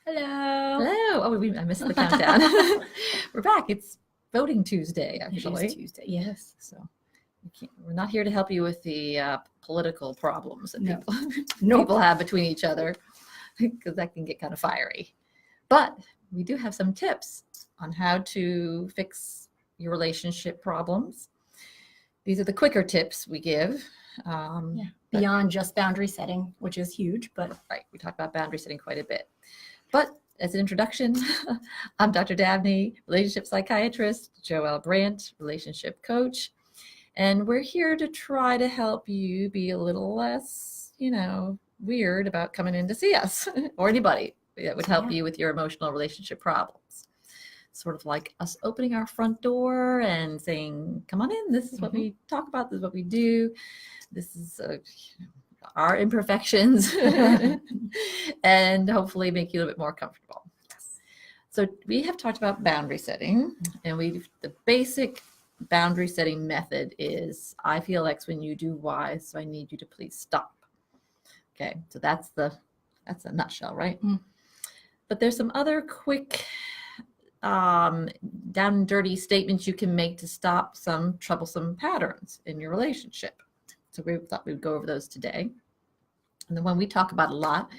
Hello. Hello. Oh, I missed the countdown. We're back. It's voting Tuesday, actually. It is Tuesday, yes. So we're not here to help you with the political problems that No. people have between each other, because that can get kind of fiery. But we do have some tips on how to fix your relationship problems. These are the quicker tips we give. Beyond just boundary setting, which is huge, but Right, we talked about boundary setting quite a bit. But as an introduction, I'm Dr. Dabney, relationship psychiatrist, Joelle Brandt, relationship coach, and we're here to try to help you be a little less, weird about coming in to see us or anybody that would help you with your emotional relationship problems. Sort of like us opening our front door and saying, come on in, this is what we talk about, this is what we do, this is our imperfections, and hopefully make you a little bit more comfortable. So we have talked about boundary setting, and the basic boundary setting method is, I feel X when you do Y, so I need you to please stop. Okay, so that's a nutshell, right? But there's some other quick down and dirty statements you can make to stop some troublesome patterns in your relationship. So we thought we'd go over those today. And the one we talk about a lot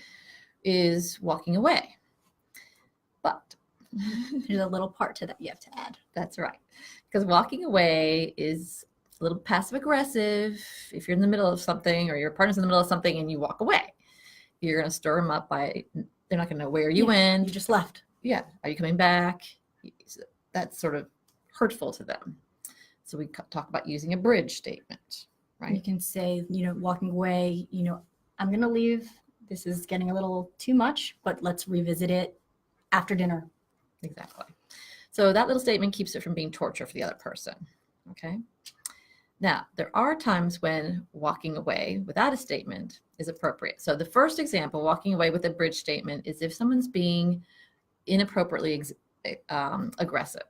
is walking away. But there's a little part to that you have to add. That's right. Because walking away is a little passive aggressive. If you're in the middle of something or your partner's in the middle of something and you walk away, you're going to stir them up they're not going to know where you went. You just left. Yeah. Are you coming back? That's sort of hurtful to them. So we talk about using a bridge statement, right? You can say, walking away, I'm going to leave. This is getting a little too much, but let's revisit it after dinner. Exactly. So that little statement keeps it from being torture for the other person. Okay. Now, there are times when walking away without a statement is appropriate. So the first example, walking away with a bridge statement, is if someone's being inappropriately aggressive,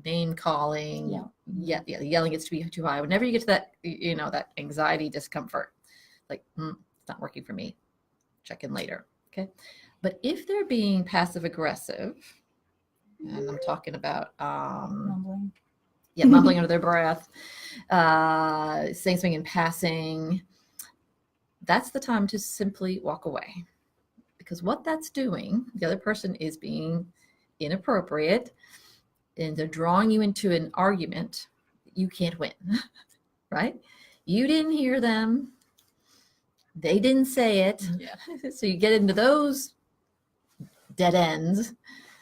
name calling, yelling gets to be too high. Whenever you get to that, that anxiety, discomfort, like, it's not working for me, check in later. Okay. But if they're being passive aggressive, and I'm talking about Mumbling. Mumbling under their breath, saying something in passing, that's the time to simply walk away. Because what that's doing, the other person is being inappropriate, and they're drawing you into an argument you can't win, right? You didn't hear them. They didn't say it. Yeah. So you get into those dead ends.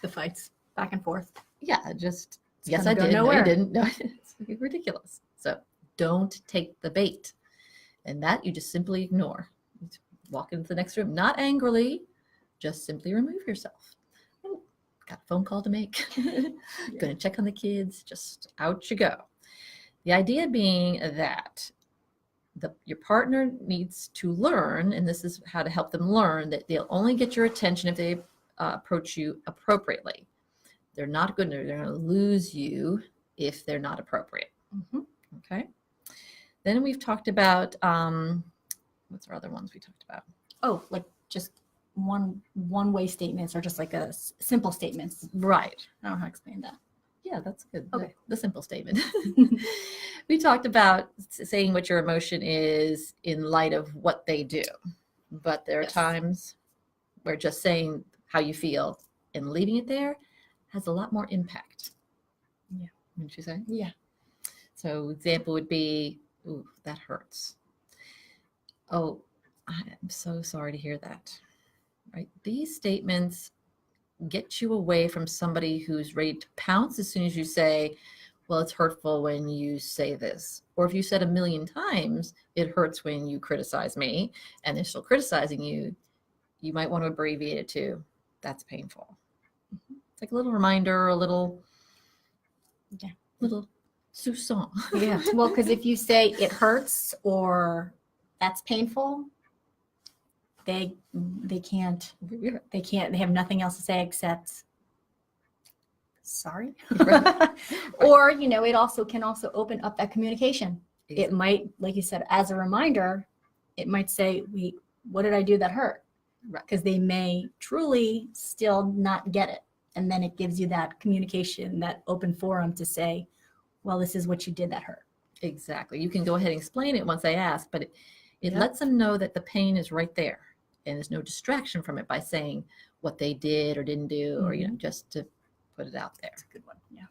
The fights back and forth. Yeah, just, yes, I did. Nowhere. No, you didn't. No, it's ridiculous. So don't take the bait. And that you just simply ignore. Walk into the next room, not angrily, just simply remove yourself. Got a phone call to make. Going to check on the kids. Just out you go. The idea being that your partner needs to learn, and this is how to help them learn, that they'll only get your attention if they approach you appropriately. They're not good. They're going to lose you if they're not appropriate. Okay. Then we've talked about, what's our other ones we talked about? Oh, like just one-way statements, or just like a simple statements. Right. I don't know how to explain that. Yeah, that's good. Okay. The simple statement. We talked about saying what your emotion is in light of what they do. But there are times where just saying how you feel and leaving it there has a lot more impact. Yeah. Wouldn't you say? Yeah. So example would be, ooh, that hurts. Oh, I'm so sorry to hear that. Right? These statements get you away from somebody who's ready to pounce as soon as you say, well, it's hurtful when you say this. Or if you said 1,000,000 times, it hurts when you criticize me, and they're still criticizing you, you might want to abbreviate it to, that's painful. It's like a little reminder, a little soupçon. Yeah. Well, because if you say it hurts or that's painful, they can't, they have nothing else to say except sorry. Right. Or, it also can open up that communication. It might, like you said, as a reminder, it might say, what did I do that hurt? Right. because they may truly still not get it. And then it gives you that communication, that open forum to say, well, this is what you did that hurt. Exactly. You can go ahead and explain it once I ask, but it Yep. lets them know that the pain is right there and there's no distraction from it by saying what they did or didn't do, or, just to put it out there. That's a good one. Yeah.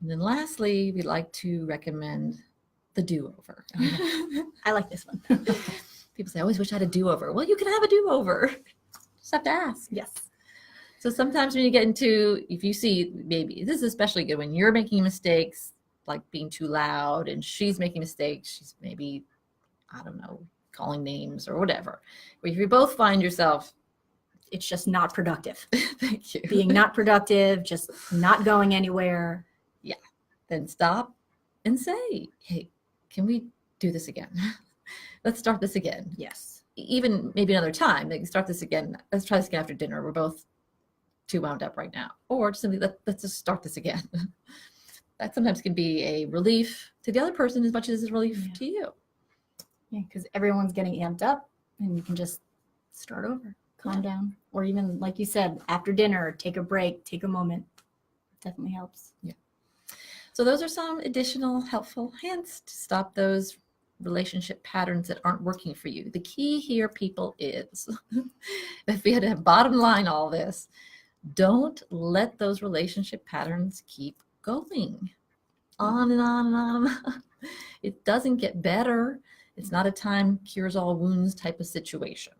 And then lastly, we like to recommend the do-over. I like this one. People say, I always wish I had a do-over. Well, you can have a do-over. Just have to ask. Yes. So sometimes when you get into, if you see, maybe this is especially good when you're making mistakes, like being too loud, and she's making mistakes. She's maybe, I don't know, calling names or whatever. But if you both find yourself, It's just not productive. thank you, Being not productive, just not going anywhere. then stop and say, hey, can we do this again? Let's start this again. Yes. Even maybe another time, like start this again. Let's try this again after dinner. We're both too wound up right now. Or just simply, let's just start this again. That sometimes can be a relief to the other person as much as it's a relief Yeah. to you. Yeah, because everyone's getting amped up and you can just start over, calm down. Or even, like you said, after dinner, take a break, take a moment. Definitely helps. So those are some additional helpful hints to stop those relationship patterns that aren't working for you. The key here, people, is if we had to bottom line all this, don't let those relationship patterns keep going on and on and on. It doesn't get better. It's not a time cures all wounds type of situation.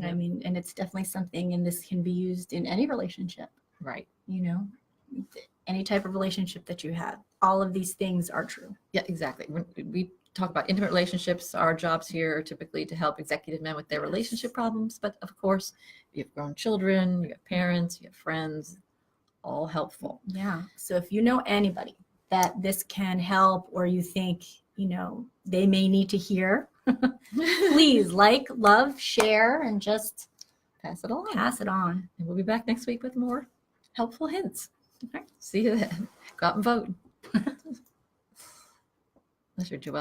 I mean, and it's definitely something, and this can be used in any relationship, Right. Any type of relationship that you have. All of these things are true. Yeah, exactly. When we talk about intimate relationships, our jobs here are typically to help executive men with their relationship problems. But of course, you have grown children, you have parents, you have friends, all helpful. Yeah. So if you know anybody that this can help, or you think, they may need to hear, please love, share, and just Pass it on. pass it on. And we'll be back next week with more helpful hints. All right. See you then. Go out and vote. Unless you're Joelle.